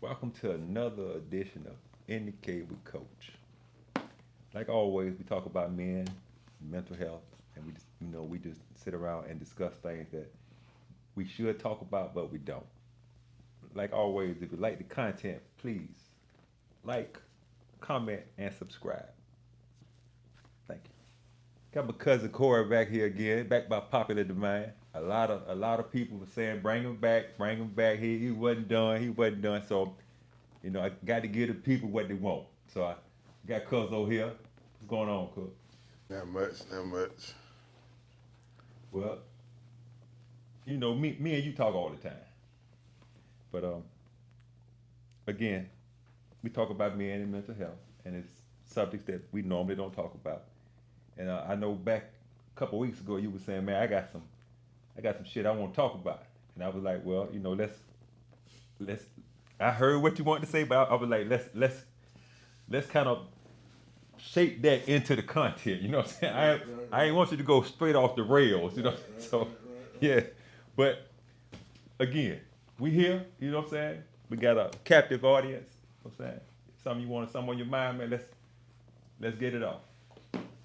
Welcome to another edition of Indicate with Coach. Like always, we talk about men, mental health, and we just sit around and discuss things that we should talk about, but we don't. Like always, if you like the content, please like, comment, and subscribe. Thank you. Got my cousin Corey back here again, back by popular demand. A lot of people were saying bring him back, bring him back. He wasn't done, he wasn't done. So I got to give the people what they want. So I got Cuz over here. What's going on, Cuz? Not much, not much. Well, me and you talk all the time. But again, we talk about men and mental health, and it's subjects that we normally don't talk about. And I know back a couple weeks ago you were saying, man, I got some shit I want to talk about, and I was like, well, let's. I heard what you wanted to say, but I was like, let's kind of shape that into the content. You know what I'm saying? Right, I right, ain't want you to go straight off the rails. You know, right, right, so right, yeah. But again, we here. You know what I'm saying? We got a captive audience. You know what I'm saying? Something on your mind, man. Let's get it off.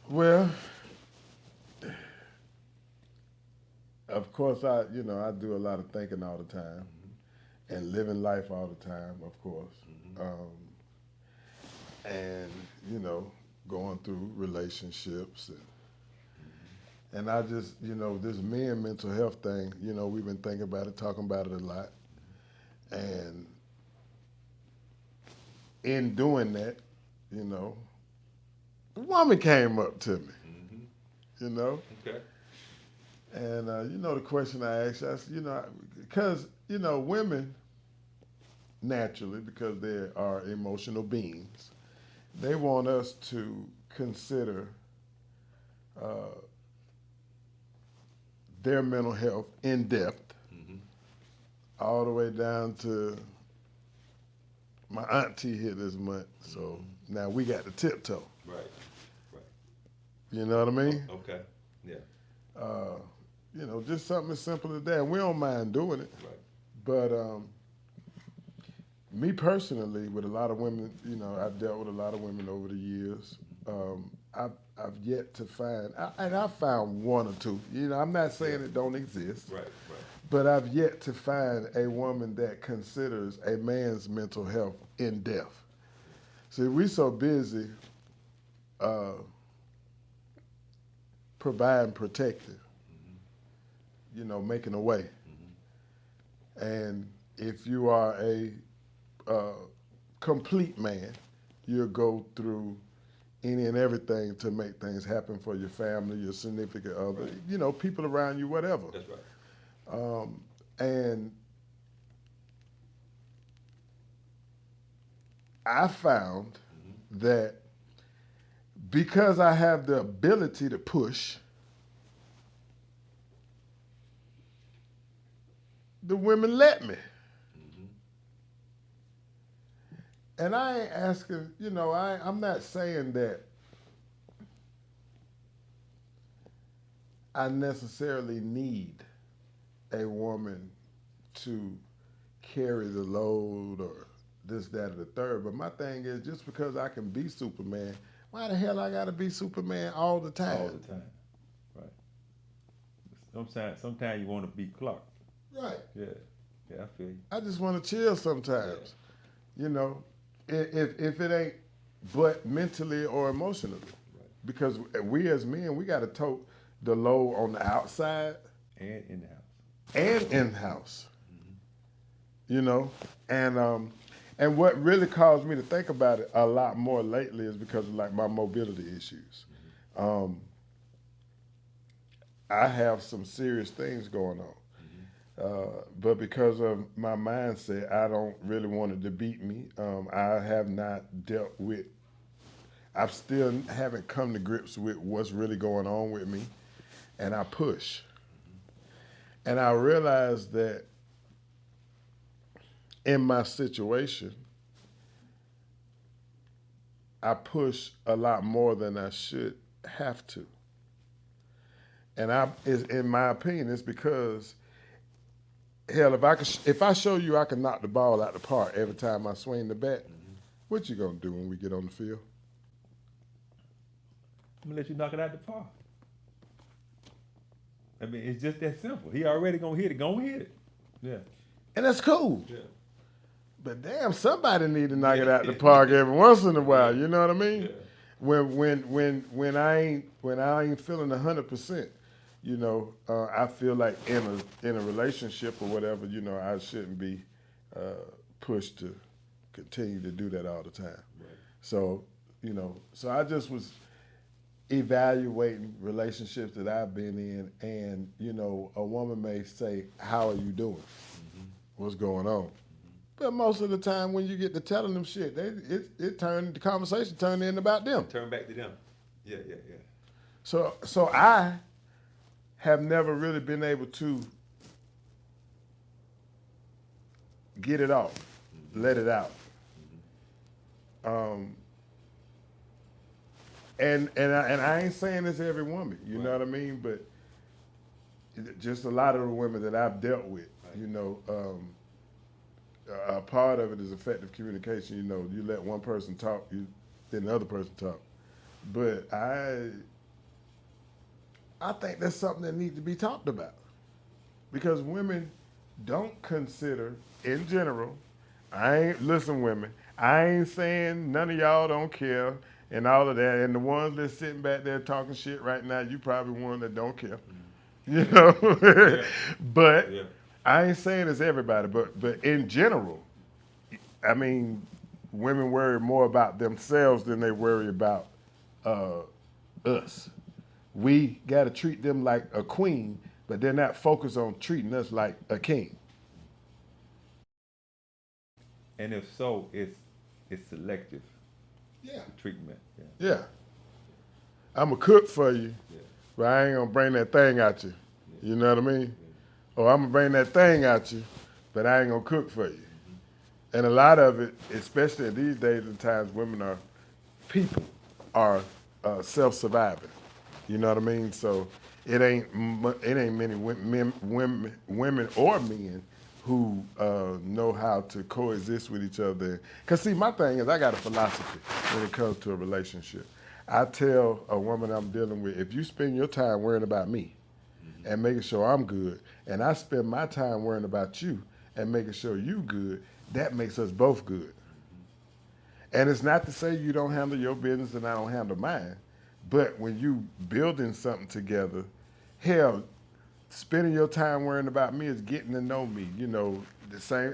Well, of course, I do a lot of thinking all the time and living life all the time, of course. Um, and, you know, going through relationships. And I just, this men mental health thing, we've been thinking about it, talking about it a lot. And in doing that, you know, a woman came up to me, Mm-hmm. you know. Okay. And the question I asked, I said, because women naturally, because they are emotional beings, they want us to consider uh, their mental health in depth, Mm-hmm. all the way down to my auntie here this month. So Mm-hmm. now we got the tiptoe. Right. Right. You know what I Oh, mean? okay. Yeah. Uh, just something as simple as that. And we don't mind doing it, Right. but me personally, with a lot of women, I've dealt with a lot of women over the years. I've yet to find, and I found one or two. I'm not Yeah. saying it don't exist, Right. Right. but I've yet to find a woman that considers a man's mental health in depth. See, we so busy uh, providing, protecting, making a way. Mm-hmm. And if you are a uh, complete man, you'll go through any and everything to make things happen for your family, your significant other, Right. people around you, whatever. That's right. Um, and I found Mm-hmm. that because I have the ability to push, the women let me. Mm-hmm. And I ain't asking, I'm not saying that I necessarily need a woman to carry the load or this, that, or the third. But my thing is, just because I can be Superman, why the hell I gotta be Superman all the All time? the time. Right. Sometimes you want to be Clark. Right. Yeah. Yeah, I feel you. I just want to chill Yeah. sometimes. You know, if it ain't, but mentally or emotionally, Right. because we as men, we got to tote the load on the outside And in the house. and in house. Mm-hmm. You know, and and what really caused me to think about it a lot more lately is because of like my mobility issues. Um, I have some serious things going on. Mm-hmm. But because of my mindset, I don't really want it to beat me. I have not dealt with, I still haven't come to grips with what's really going on with me. And I push. And I realize that in my situation, I push a lot more than I should have to. And in my opinion, it's because hell, if I show you I can knock the ball out the park every time I swing the bat, what you gonna do when we get on the field? I'm gonna let you knock it out the park. I mean, it's just that simple. He already gonna hit it. Go hit it. Yeah. And that's cool. Yeah. But damn, somebody need to knock it out the park every once in a while. You know what I mean? Yeah. When I ain't feeling 100%, you know, I feel like in a relationship or whatever, you know, I shouldn't be pushed to continue to do that all the time. Right. So, you know, so I just was evaluating relationships that I've been in, and you know, a woman may say, "How are you doing? What's going on?" But most of the time, when you get to telling them shit, the conversation turned in about them. Turn back to them. Yeah. So I have never really been able to get it off, let it out. And I ain't saying this to every woman, you know what I mean? But just a lot of the women that I've dealt with, you know, a part of it is effective communication. You know, you let one person talk, then the other person talk. But I think that's something that needs to be talked about, because women don't consider, in general, listen, women, I ain't saying none of y'all don't care and all of that. And the ones that's sitting back there talking shit right now, you probably one that don't care. You know? Yeah. But Yeah. I ain't saying it's everybody, but in general, I mean, women worry more about themselves than they worry about us. We got to treat them like a queen, but they're not focused on treating us like a king. And if so, it's selective Yeah. treatment. Yeah. Yeah. I'm a cook for you, Yeah. but I ain't gonna bring that thing at you. You know what I mean? Or I'm gonna bring that thing at you, but I ain't gonna cook for you. And a lot of it, especially in these days and times, people are self-surviving. You know what I mean? So it ain't many women or men who know how to coexist with each other. Cause see, my thing is, I got a philosophy when it comes to a relationship. I tell a woman I'm dealing with, if you spend your time worrying about me and making sure I'm good, and I spend my time worrying about you and making sure you good, that makes us both good. And it's not to say you don't handle your business and I don't handle mine, but when you building something together, hell, spending your time worrying about me is getting to know me. You know,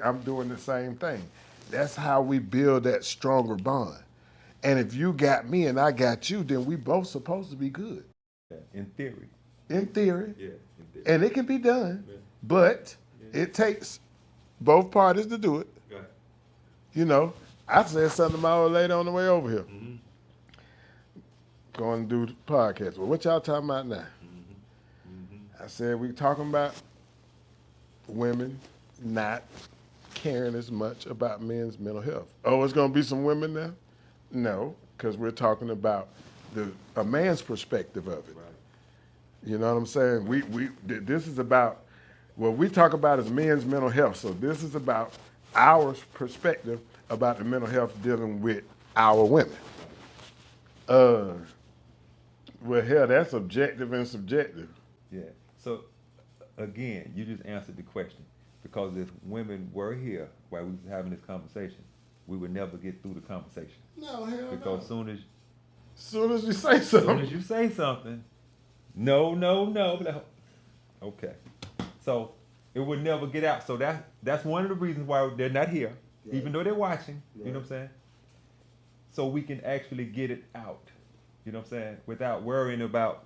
I'm doing the same thing. That's how we build that stronger bond. And if you got me and I got you, then we both supposed to be good. Yeah. In theory. In theory. Yeah. In theory. And it can be done, Yeah. but it takes both parties to do it. Go ahead. You know, I said something to my old lady on the way over here. Going to do the podcast. Well, what y'all talking about now? I said, we talking about women not caring as much about men's mental health. Oh, it's going to be some women now? No, because we're talking about a man's perspective of it. Right. You know what I'm saying? This is about, what we talk about is men's mental health. So this is about our perspective about the mental health dealing with our women. Well, hell, that's objective and subjective. Yeah. So again, you just answered the question, because if women were here while we were having this conversation, we would never get through the conversation. No, hell Because soon as you say something. as you say something, no, like, okay. So it would never get out. So that's one of the reasons why they're not here, even though they're watching. You know what I'm saying? So we can actually get it out. You know what I'm saying? Without worrying about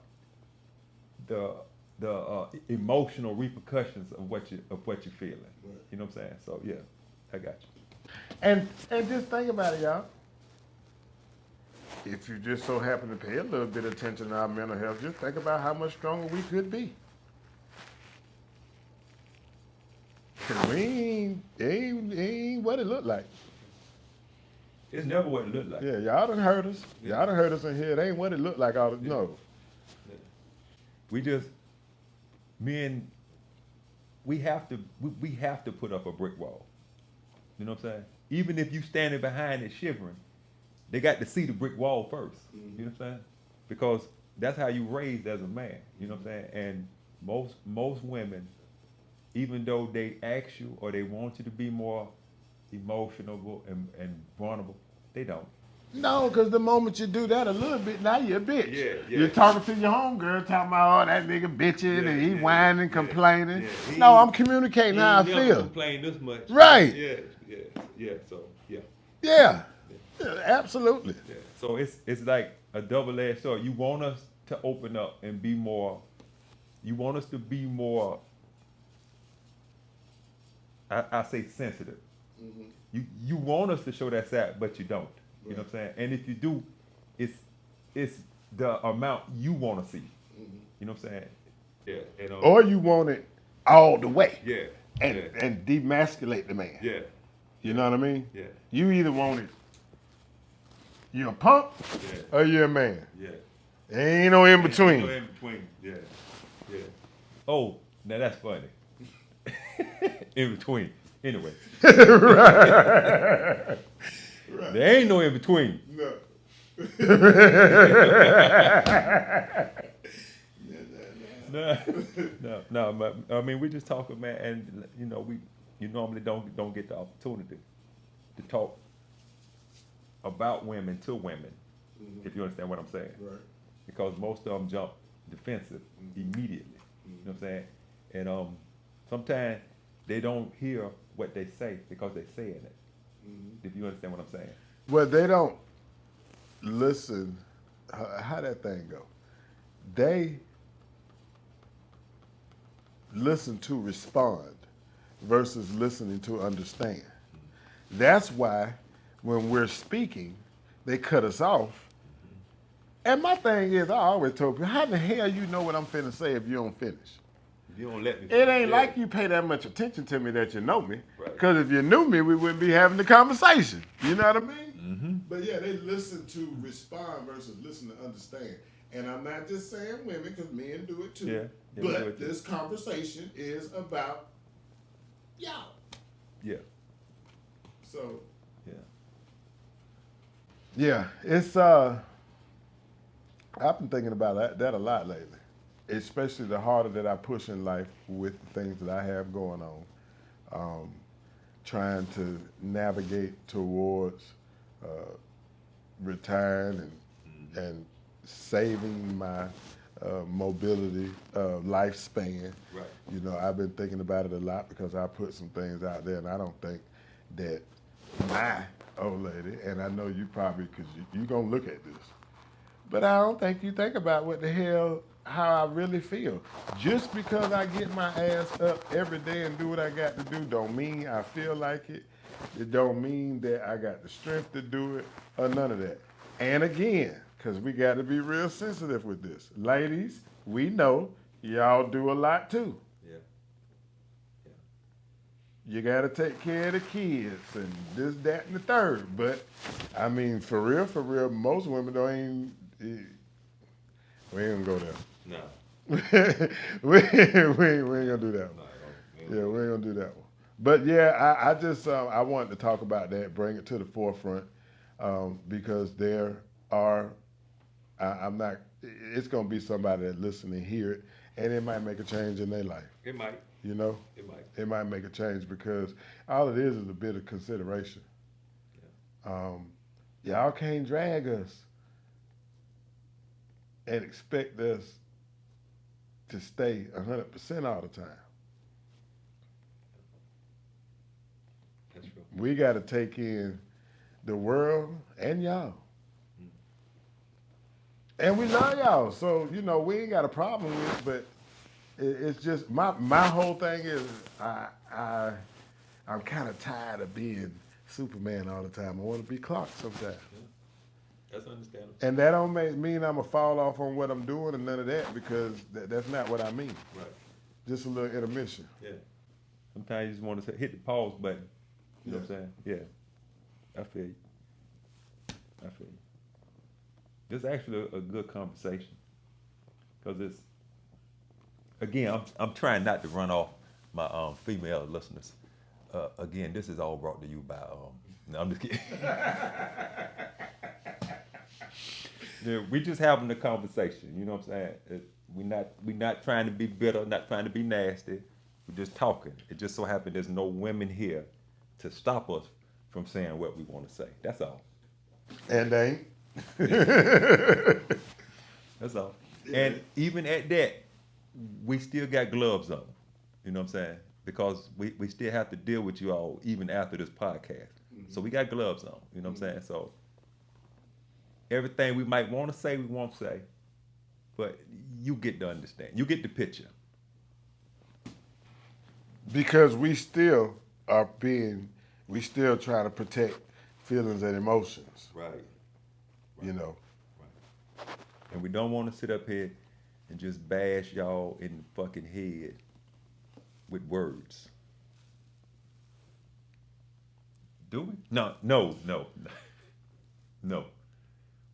the emotional repercussions of what you're feeling. Right. You know what I'm saying? So yeah, I got you. And just think about it, y'all. If you just so happen to pay a little bit of attention to our mental health, just think about how much stronger we could be. Cause we ain't what it looked like. It's never what it looked like. Yeah, y'all done hurt us. Yeah. Y'all done hurt us in here. It ain't what it looked like. Yeah. No. We just, men we have to put up a brick wall. You know what I'm saying? Even if you standing behind it shivering, they got to see the brick wall 1st. You know what I'm saying? Because that's how you raised as a man. You know what I'm saying? And most women, even though they ask you or they want you to be more emotional and vulnerable, they don't. No, because the moment you do that a little bit, now you're a bitch. Yeah. You're talking to your homegirl, talking about, oh, that nigga bitching and he whining, complaining. Yeah. No, I'm communicating how I never feel. complain this much. Right. Yeah. So Yeah, absolutely. yeah. So it's like a double-edged sword. You want us to open up and be more. You want us to be more. I say sensitive. You want us to show that side, but you don't. You know what I'm saying? And if you do, it's the amount you want to see. You know what I'm saying? Yeah. Or you want it all the way. Yeah. And demasculate the man. Yeah. You know what I mean? Yeah. You either want it, you're a punk or you're a man. Yeah. There ain't no in between. No in between. Yeah. Oh, now that's funny. In between. Anyway. Right. There ain't no in between. No. No. But, I mean, we just talking, man, and you normally don't get the opportunity to talk about women to women, if you understand what I'm saying. Right. Because most of them jump defensive immediately. You know what I'm saying? And sometimes they don't hear what they say because they're saying it. If you understand what I'm saying. Well, they don't listen. How that thing go? They listen to respond versus listening to understand. That's why when we're speaking, they cut us off. And my thing is, I always told people, how the hell you know what I'm finna say if you don't finish? If you don't let me. It ain't like you pay that much attention to me that you know me. Right. Because if you knew me, we wouldn't be having the conversation. You know what I mean? But yeah, they listen to respond versus listen to understand. And I'm not just saying women, because men do it too. Yeah, we do but it too. this conversation is about y'all. Yeah. So Yeah. yeah, it's I've been thinking about that a lot lately. Especially the harder that I push in life with the things that I have going on. Trying to navigate towards retiring and saving my mobility lifespan. Right. You know, I've been thinking about it a lot because I put some things out there, and I don't think that my old lady, and I know you probably, because you're going to look at this, but I don't think you think about what the hell, how I really feel. Just because I get my ass up every day and do what I got to do don't mean I feel like it. It don't mean that I got the strength to do it or none of that. And again, because we got to be real sensitive with this. Ladies, we know y'all do a lot too. Yeah. You got to take care of the kids and this, that, and the third. But, I mean, for real, most women don't even, we ain't gonna go there. No. we ain't gonna do that one. Yeah, we ain't gonna do that one. But yeah, I just I wanted to talk about that, bring it to the forefront, because there are, I'm not. It's gonna be somebody that listen and hear it, and it might make a change in their life. It might. You know, It might. it might make a change because all it is a bit of consideration. Yeah. Y'all can't drag us and expect us to stay 100% all the time. That's true. We got to take in the world and y'all. And we love y'all, so you know we ain't got a problem with it. But it's just my whole thing is I'm kind of tired of being Superman all the time. I want to be Clark sometimes. That's understandable. And that don't mean I'm going to fall off on what I'm doing and none of that, because that's not what I mean. Right. Just a little intermission. Yeah. Sometimes you just want to hit the pause button. You know what I'm saying? Yeah. I feel you. This is actually a good conversation. Because it's, again, I'm trying not to run off my female listeners. Again, this is all brought to you by. No, I'm just kidding. Yeah, we just having a conversation. You know what I'm saying? We not trying to be bitter, not trying to be nasty. We're just talking. It just so happened there's no women here to stop us from saying what we want to say. That's all. And they ain't. That's all. And even at that, we still got gloves on. You know what I'm saying? Because we still have to deal with you all even after this podcast. So we got gloves on. You know what I'm saying? So everything we might want to say, we won't say. But you get to understand. You get the picture. Because we still trying to protect feelings and emotions. Right. You know. And we don't want to sit up here and just bash y'all in the fucking head with words. Do we? No. No.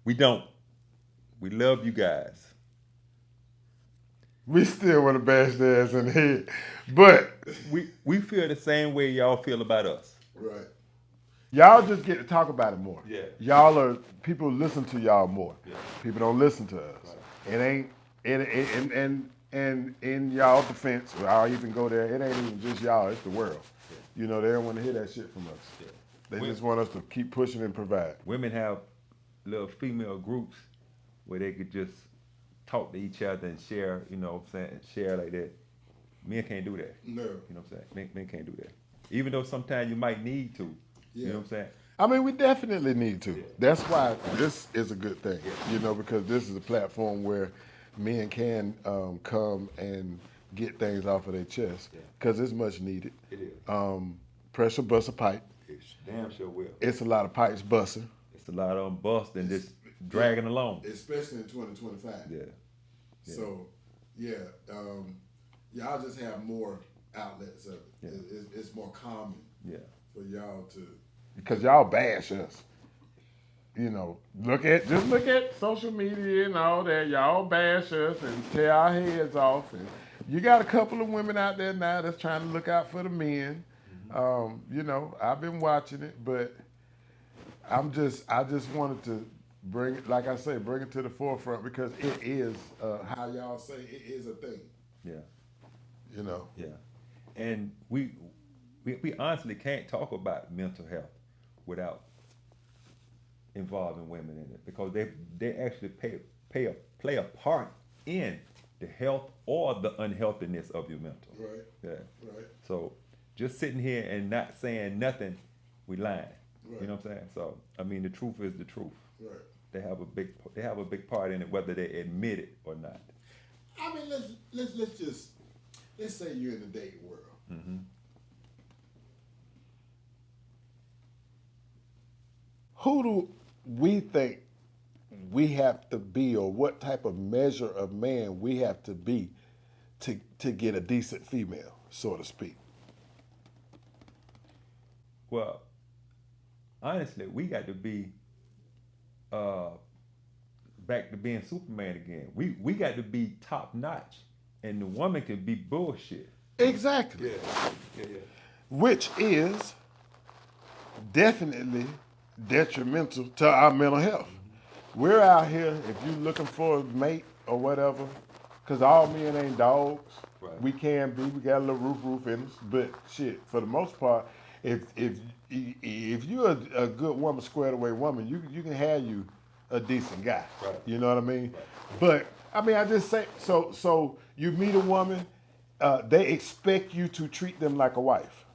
We don't. We love you guys. We still want to bash their ass in the head. But we feel the same way y'all feel about us. right. Y'all just get to talk about it more. Yeah. Y'all are people listen to y'all more. Yeah. People don't listen to us. Right. It ain't and in y'all defense, I'll even go there, it ain't even just y'all, it's the world. Yeah. You know, they don't want to hear that shit from us. Yeah. They just want us to keep pushing and provide. Women have little female groups where they could just talk to each other and share, you know what I'm saying, share like that. Men can't do that. No. You know what I'm saying? Men can't do that. Even though sometimes you might need to. Yeah. You know what I'm saying? I mean, we definitely need to. Yeah. That's why this is a good thing, you know, because this is a platform where men can come and get things off of their chest because it's much needed. It is. Pressure bust a pipe. It damn sure will. It's a lot of pipes busting. It's a lot of them busting, just dragging along. Especially in 2025. Yeah. So, y'all just have more outlets of it. Yeah. It's more common for y'all to... Because y'all bash us. You know, just look at social media and all that. Y'all bash us and tear our heads off. And you got a couple of women out there now that's trying to look out for the men. Mm-hmm. You know, I've been watching it, but I just wanted to bring it, like I say, bring it to the forefront because it is, how y'all say, it is a thing. Yeah. You know. Yeah. And we honestly can't talk about mental health without involving women in it because they actually play a part in the health or the unhealthiness of your mental. Right. Yeah. Right. So just sitting here and not saying nothing, we lying. Right. You know what I'm saying? So I mean, the truth is the truth. Right. They have a big part in it, whether they admit it or not. I mean, let's say you're in the dating world. Mm-hmm. Who do we think we have to be, or what type of measure of man we have to be to get a decent female, so to speak? Well, honestly, we got to be back to being Superman again. We got to be top notch, and the woman can be bullshit. Exactly. Yeah. Which is definitely detrimental to our mental health. Mm-hmm. We're out here, if you're looking for a mate or whatever, because all men ain't dogs. Right. We can be. We got a little roof in us, but shit, for the most part, if you're a good woman, squared away woman, you can have you a decent guy. Right. You know what I mean? Right. But I mean, I just say so. You meet a woman, they expect you to treat them like a wife.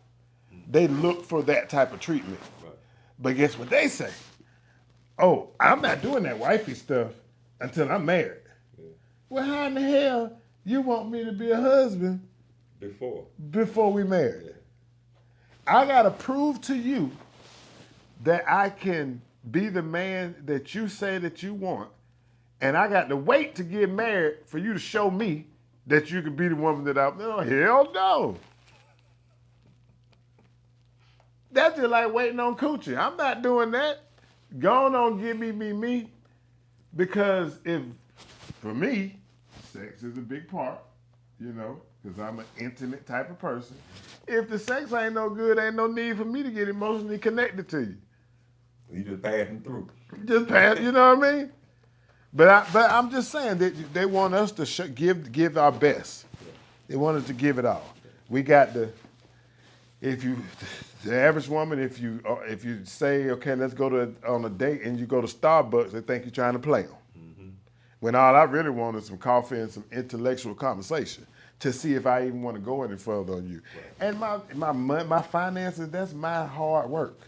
Mm-hmm. They look for that type of treatment. Right. But guess what they say? Oh, I'm not doing that wifey stuff until I'm married. Yeah. Well, how in the hell you want me to be a husband before we marry? Yeah. I gotta prove to you that I can be the man that you say that you want, and I got to wait to get married for you to show me that you can be the woman that I'm. Oh, hell no. That's just like waiting on coochie. I'm not doing that. Go on, give me. Because for me, sex is a big part, you know. because I'm an intimate type of person. If the sex ain't no good, ain't no need for me to get emotionally connected to you. You just passing through. Just pass, you know what I mean? But I'm just saying that they want us to give our best. They want us to give it all. We got the average woman, if you say, okay, let's go on a date and you go to Starbucks, they think you're trying to play them. Mm-hmm. When all I really want is some coffee and some intellectual conversation to see if I even want to go any further on you. Right. And my finances, that's my hard work.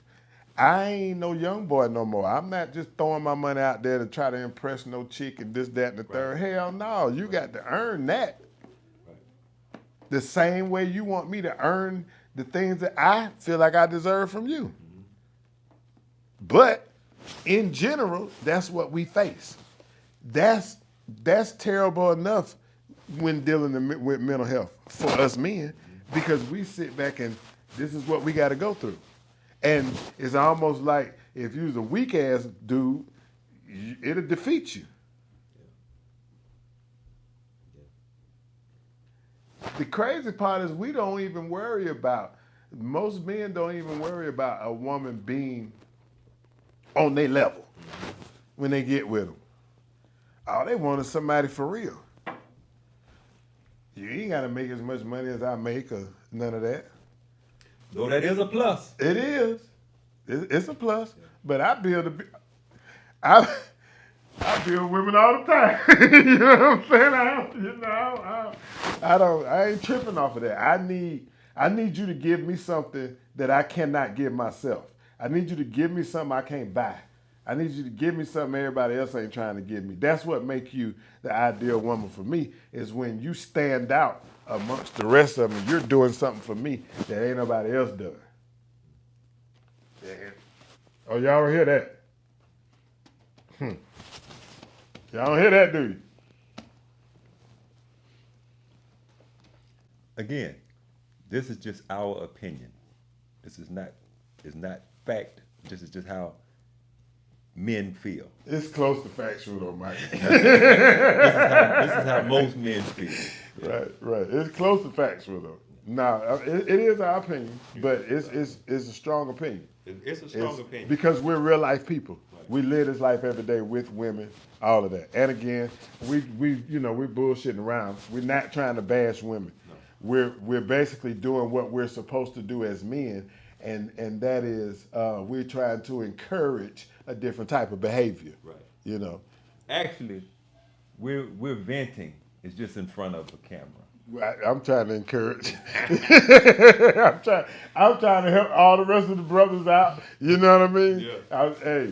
I ain't no young boy no more. I'm not just throwing my money out there to try to impress no chick and this, that, and the third. Hell no, you got to earn that. Right. The same way you want me to earn the things that I feel like I deserve from you. Mm-hmm. But in general, that's what we face. That's terrible enough when dealing with mental health for us men, because we sit back and this is what we got to go through. And it's almost like if you're a weak ass dude, it'll defeat you. The crazy part is we don't even worry about, most men don't even worry about a woman being on their level when they get with them. All they want is somebody for real. You ain't got to make as much money as I make or none of that. Though that is a plus. It is. It's a plus. Yeah. But I build women all the time. You know what I'm saying? I ain't tripping off of that. I need you to give me something that I cannot give myself. I need you to give me something I can't buy. I need you to give me something everybody else ain't trying to give me. That's what makes you the ideal woman for me, is when you stand out amongst the rest of them and you're doing something for me that ain't nobody else doing. Yeah. Oh, y'all don't hear that? Y'all don't hear that, do you? Again, this is just our opinion. This is not fact. This is just how men feel. It's close to factual though, Mike. This is how most men feel. Right. It's close to factual though. No, it is our opinion, but it's a strong opinion. It's a strong opinion. Because we're real life people. Right. We live this life every day with women, all of that. And again, we're bullshitting around. We're not trying to bash women. No. We're basically doing what we're supposed to do as men, and that is we're trying to encourage a different type of behavior. Right. You know. Actually, we're venting. It's just in front of the camera. I'm trying to encourage. I'm trying to help all the rest of the brothers out. You know what I mean? Yeah.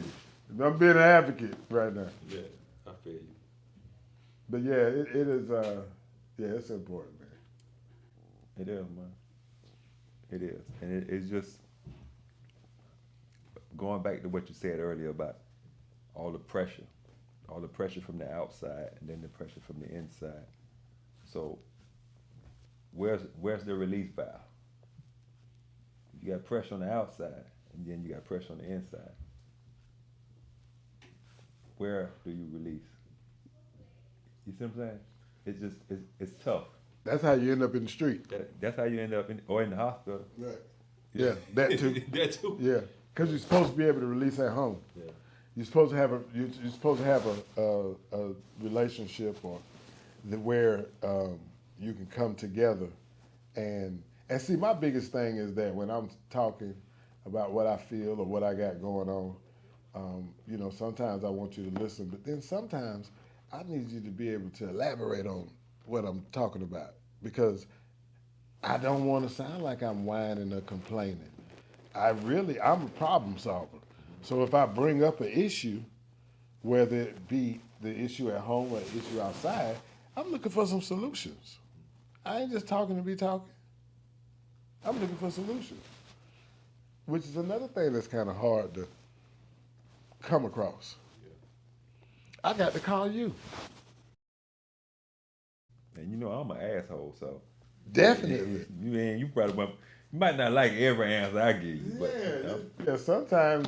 I'm being an advocate right now. Yeah, I feel you. But yeah, it is. It's important, man. It is, man. It is, and it's just going back to what you said earlier about all the pressure from the outside, and then the pressure from the inside. So. Where's the release valve? You got pressure on the outside, and then you got pressure on the inside. Where do you release? You see what I'm saying? It's tough. That's how you end up in the street. That's how you end up in the hospital. Right. Yeah, that too. That too. Yeah, because you're supposed to be able to release at home. Yeah. You're supposed to have a relationship where you can come together and see, my biggest thing is that when I'm talking about what I feel or what I got going on, sometimes I want you to listen, but then sometimes I need you to be able to elaborate on what I'm talking about, because I don't want to sound like I'm whining or complaining. I'm a problem solver. So if I bring up an issue, whether it be the issue at home or the issue outside, I'm looking for some solutions. I ain't just talking to be talking. I'm looking for solutions, which is another thing that's kind of hard to come across. Yeah. I got to call you. And I'm an asshole, so. Definitely. You might not like every answer I give you, but. Yeah, sometimes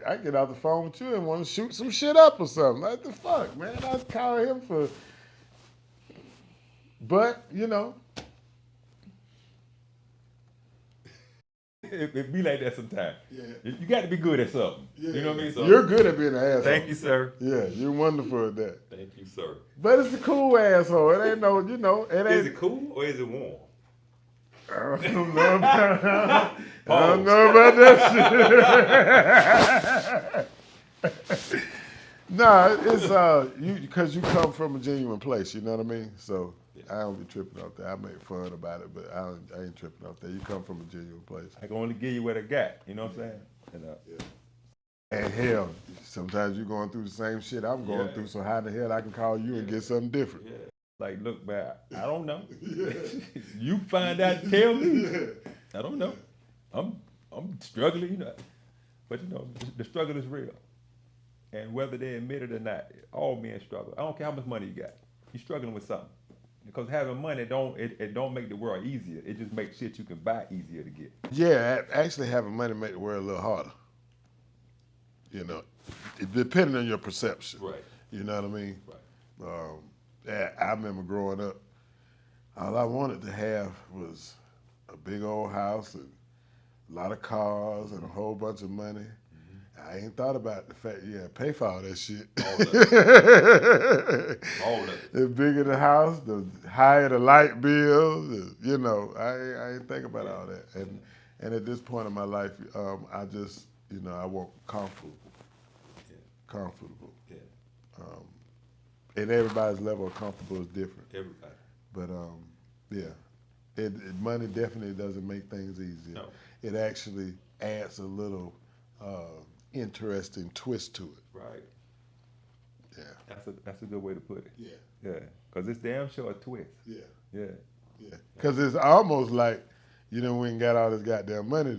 I get off the phone with you and want to shoot some shit up or something. Like, the fuck, man? I call him for... But, It be like that sometimes. Yeah. You got to be good at something. You know what I mean? So, You're good at being an asshole. thank you, sir. Yeah, you're wonderful at that. Thank you, sir. But it's a cool asshole. It ain't no, it ain't. Is it cool or is it warm? I don't know about, I don't know about that shit. No, it's because you come from a genuine place. You know what I mean? So I don't be tripping off that. I make fun about it, but I ain't tripping off that. You come from a genuine place. I can only give you what I got. You know what I'm saying? And hell, sometimes you're going through the same shit I'm going through. So how the hell I can call you and get something different? Yeah. Like, look, man, I don't know. You find out, tell me. I don't know. I'm struggling, you know. But you know, the struggle is real. And whether they admit it or not, all men struggle. I don't care how much money you got. You're struggling with something. Because having money don't make the world easier. It just makes shit you can buy easier to get. Yeah, actually having money make the world a little harder. You know, depending on your perception. Right. You know what I mean? Right. Yeah, I remember growing up, all I wanted to have was a big old house and a lot of cars and a whole bunch of money. I ain't thought about the fact you had to pay for all that shit. All of it. All of it. The bigger the house, the higher the light bill. You know, I ain't think about all that. And at this point in my life, I just, I want comfortable. Yeah. Comfortable. Yeah. And everybody's level of comfortable is different. Everybody. But money definitely doesn't make things easier. No. It actually adds a little interesting twist to it. Right. Yeah. That's a good way to put it. Yeah. Yeah. Because it's damn sure a twist. Yeah. Yeah. Yeah. Because it's almost like we ain't got all this goddamn money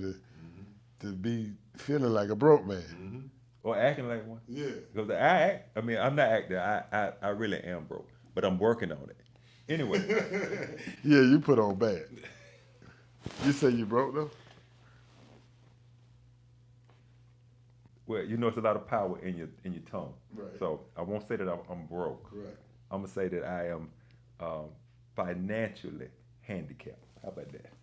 to be feeling like a broke man. Mm-hmm. Or acting like one. Yeah. Because I'm not acting. I really am broke, but I'm working on it. Anyway. Yeah, you put on bad. You say you broke though? Well, it's a lot of power in your tongue. Right. So I won't say that I'm broke. Right. I'm gonna say that I am financially handicapped. How about that?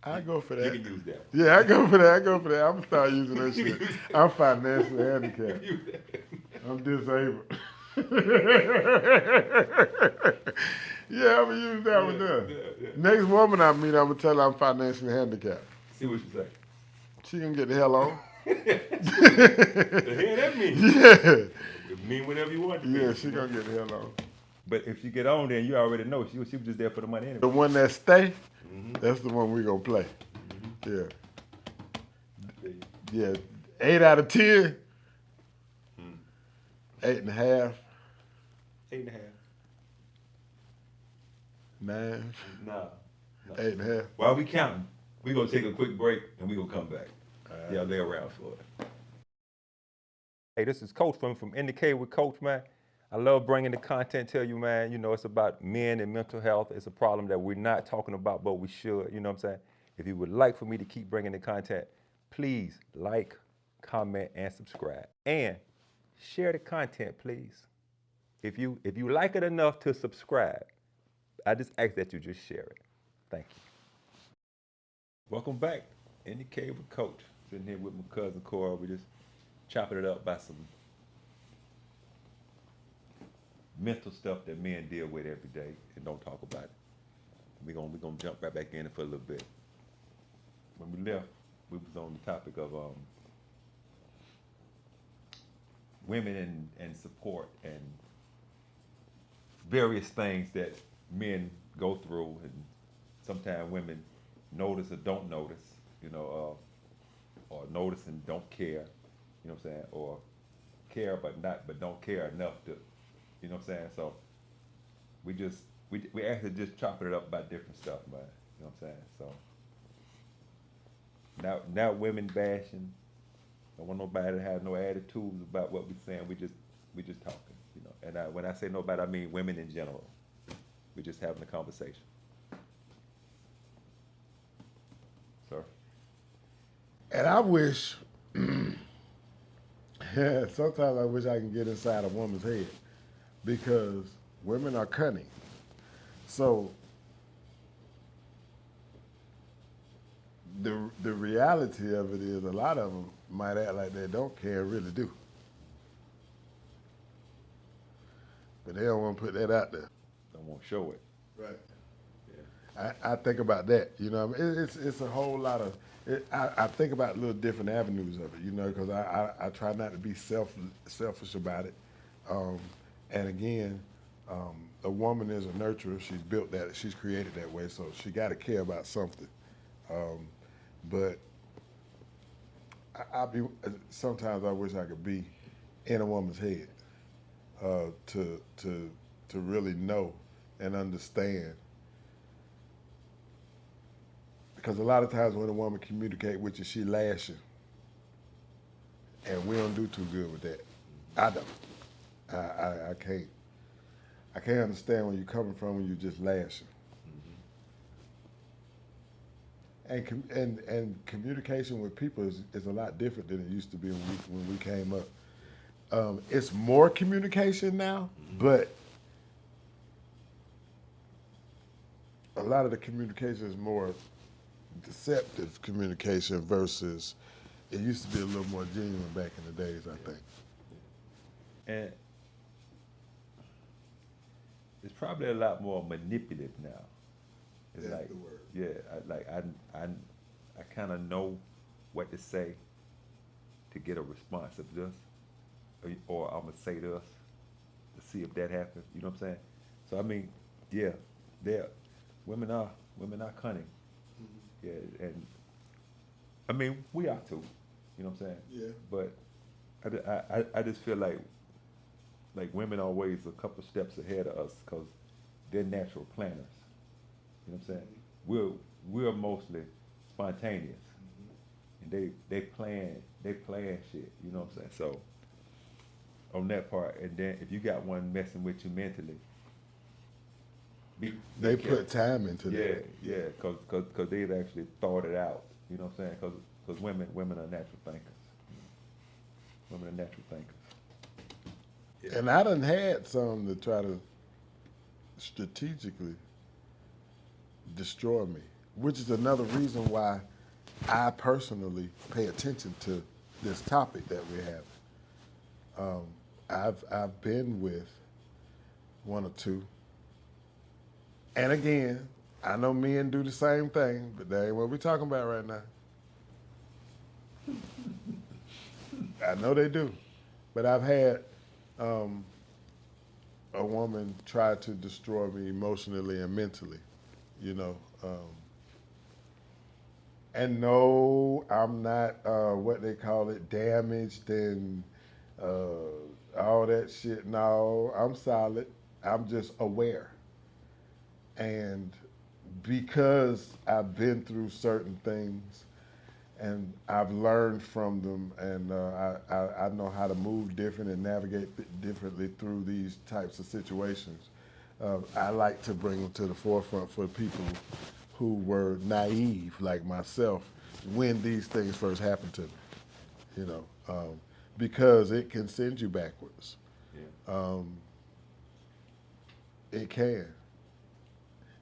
I go for that. You can use that. Yeah, I go for that. I'm gonna start using that shit. I'm financially handicapped. I'm disabled. Yeah, I'm gonna use that one there. Yeah. Next woman I meet, I'm gonna tell her I'm financially handicapped. See what you say. She can get the hell on. The hell that means? Yeah. It mean whatever you want to Yeah, mean. she gonna get the hell on. But if she get on, then you already know she was just there for the money anyway. The one that stay, that's the one we gonna play. Yeah. Yeah. 8 out of 10. 8.5. 8.5. 9. No. 8.5. While we counting, we gonna take a quick break and we gonna come back. Y'all lay around for it. Hey, this is Coach from Indicate with Coach, man. I love bringing the content to you, man. It's about men and mental health. It's a problem that we're not talking about, but we should. You know what I'm saying? If you would like for me to keep bringing the content, please like, comment, and subscribe. And share the content, please. If you like it enough to subscribe, I just ask that you just share it. Thank you. Welcome back. Indicate with Coach. Sitting here with my cousin Cora. We just chopping it up by some mental stuff that men deal with every day and don't talk about it. We're gonna jump right back in it for a little bit. When we left, we was on the topic of women and support and various things that men go through, and sometimes women notice or don't notice, or notice and don't care, you know what I'm saying, or care but don't care enough to, you know what I'm saying. So we actually just chopping it up about different stuff, man. You know what I'm saying. So now women bashing. Don't want nobody to have no attitudes about what we're saying. We just talking, And when I say nobody, I mean women in general. We're just having a conversation. Sir. And I wish, sometimes I wish I can get inside a woman's head, because women are cunning. So the reality of it is a lot of them might act like they don't care, really do, but they don't want to put that out there. Don't want to show it. Right. Yeah. I think about that. You know, it's a whole lot of. I think about little different avenues of it. You know, because I try not to be selfish about it. And again, a woman is a nurturer. She's built that. She's created that way. So she got to care about something. But I be sometimes I wish I could be in a woman's head to really know and understand. Because a lot of times when a woman communicate with you, she lash you, and we don't do too good with that. I don't. I can't. I can't understand where you're coming from when you just lashing. And communication with people is a lot different than it used to be when we came up. It's more communication now, but a lot of the communication is more deceptive communication versus it used to be a little more genuine back in the days, I think. And it's probably a lot more manipulative now. It's That's like, the word. yeah, I kind of know what to say to get a response of this, or I'm gonna say this to see if that happens. You know what I'm saying? So I mean, yeah, women are cunning. Yeah, and I mean we are too. You know what I'm saying? Yeah. But I just feel like women are always a couple steps ahead of us because they're natural planners. You know what I'm saying? We're mostly spontaneous, and they plan shit. You know what I'm saying? So on that part, and then if you got one messing with you mentally, They careful. put time into Yeah, that. yeah, because they've actually thought it out. You know what I'm saying? Because women are natural thinkers. Women are natural thinkers. Yeah. And I done had some to try to strategically destroy me, which is another reason why I personally pay attention to this topic that we have. I've been with one or two, and again, I know men do the same thing, but that ain't what we're talking about right now. I know they do, but I've had a woman try to destroy me emotionally and mentally, you know. And no, I'm not what they call it, damaged and all that shit. No, I'm solid. I'm just aware. And because I've been through certain things and I've learned from them, and I know how to move different and navigate differently through these types of situations. I like to bring them to the forefront for people who were naive like myself when these things first happened to me, you know, because it can send you backwards. Yeah. It can.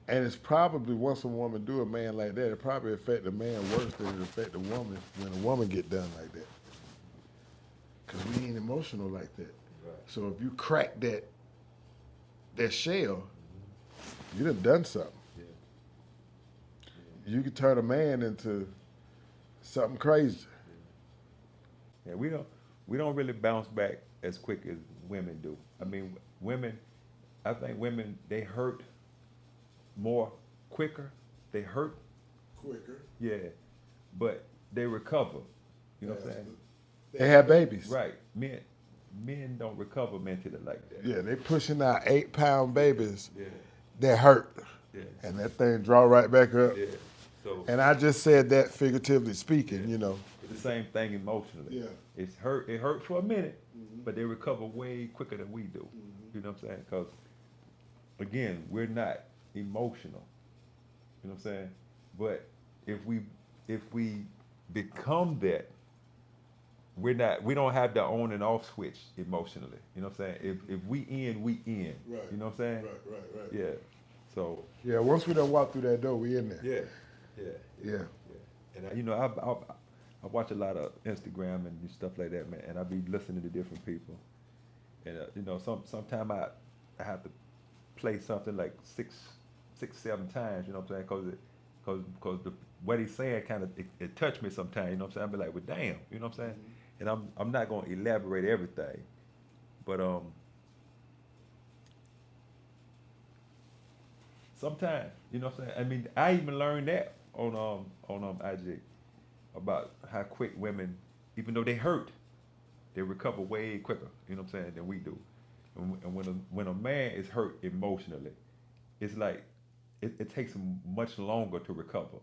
And it's probably, once a woman do a man like that, it probably affect the man worse than it affect the woman when a woman get done like that. Because we ain't emotional like that. Right. So if you crack that shell, you done something. Yeah. You can turn a man into something crazy. Yeah, we don't really bounce back as quick as women do. I mean, I think women, they hurt more quicker. They hurt, Quicker. yeah, but they recover. You know what I'm saying? They have babies. Right. Men don't recover mentally like that. Yeah, they pushing out 8-pound babies Yeah. that hurt. Yeah. And that thing draw right back up. Yeah. So And I just said that figuratively speaking, you know. it's the same thing emotionally. Yeah. It hurt for a minute, but they recover way quicker than we do. You know what I'm saying? Because again, we're not emotional. You know what I'm saying? But if we become that, we don't have the on and off switch emotionally. You know what I'm saying? If we in, we in. Right. You know what I'm saying? Right. Yeah. So Yeah, once we done walk through that door, we in there. yeah. Yeah. And I watch a lot of Instagram and stuff like that, man. And I be listening to different people. And sometimes I have to play something like six, 7 times. You know what I'm saying? Cause the what he's saying kind of it touched me sometimes. You know what I'm saying? I be like, well, damn. You know what I'm saying? And I'm not gonna elaborate everything, but sometimes you know what I'm saying. I mean, I even learned that on IG about how quick women, even though they hurt, they recover way quicker. You know what I'm saying than we do. And when a man is hurt emotionally, it's like it takes him much longer to recover.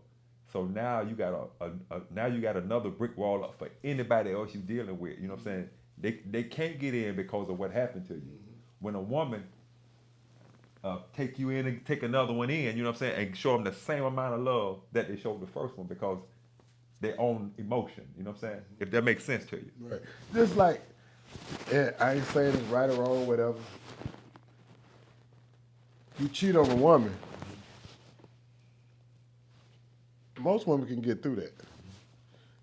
So now you got now you got another brick wall up for anybody else you dealing with. You know what I'm saying? They can't get in because of what happened to you. When a woman take you in and take another one in, you know what I'm saying, and show them the same amount of love that they showed the first one because their own emotion. You know what I'm saying? If that makes sense to you. Right. Just like, I ain't saying it's right or wrong, whatever. You cheat on a woman, most women can get through that.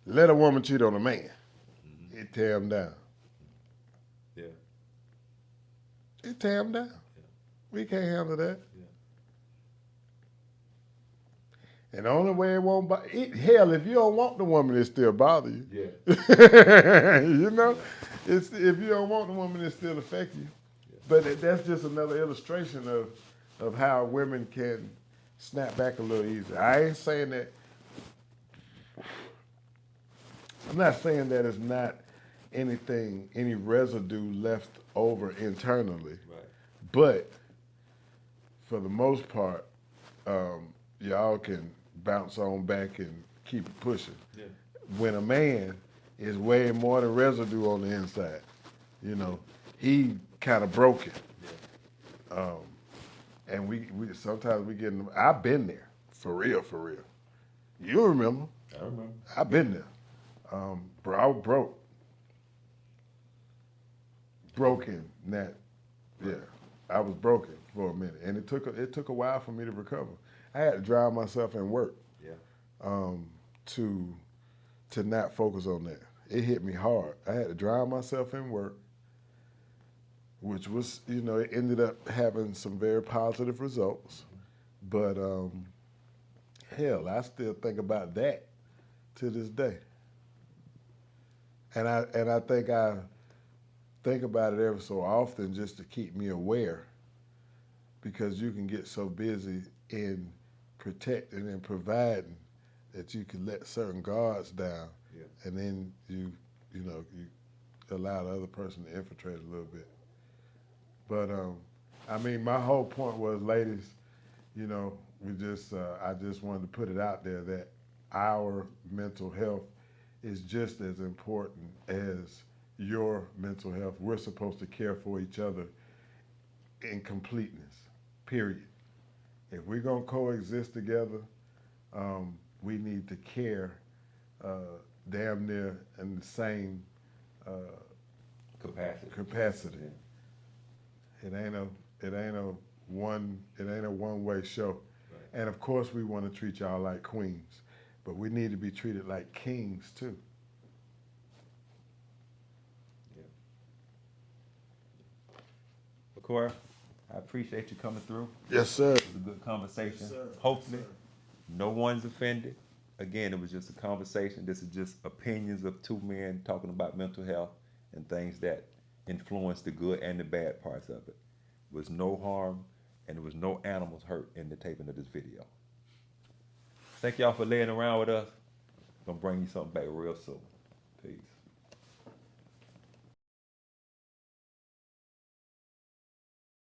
Let a woman cheat on a man, it tear him down. Yeah. It tear him down. We can't handle that. And the only way it won't bother, hell, if you don't want the woman, it still bother you. Yeah. You know, it's if you don't want the woman, it still affect you. But that's just another illustration of how women can snap back a little easier. I ain't saying that. I'm not saying that it's not any residue left over internally. Right. But for the most part, y'all can bounce on back and keep it pushing. Yeah. When a man is way more than residue on the inside, you know, he kind of broken. Yeah. And we sometimes we get in, I've been there, for real, for real. You remember. I remember. I've been there. Bro, I was broke. Broken, that, yeah. I was broken for a minute. And it took a while for me to recover. I had to drive myself in work. Yeah. To not focus on that. It hit me hard. I had to drive myself in work, which was, it ended up having some very positive results. But hell, I still think about that to this day. And I think I think about it every so often just to keep me aware, because you can get so busy in protecting and providing that you can let certain guards down, Yeah. and then you allow the other person to infiltrate a little bit. But I mean, my whole point was, ladies, I just wanted to put it out there that our mental health is just as important as your mental health. We're supposed to care for each other in completeness, period. If we're gonna coexist together, we need to care damn near in the same capacity. Yeah. It ain't a one-way show. Right. And of course, we want to treat y'all like queens, but we need to be treated like kings too. Yeah. Cora, I appreciate you coming through. Yes, sir. It was a good conversation. Yes, sir. Hopefully, Yes, sir. no one's offended. Again, it was just a conversation. This is just opinions of two men talking about mental health and things that influence the good and the bad parts of it. There was no harm, and there was no animals hurt in the taping of this video. Thank y'all for laying around with us. Gonna bring you something back real soon. Peace.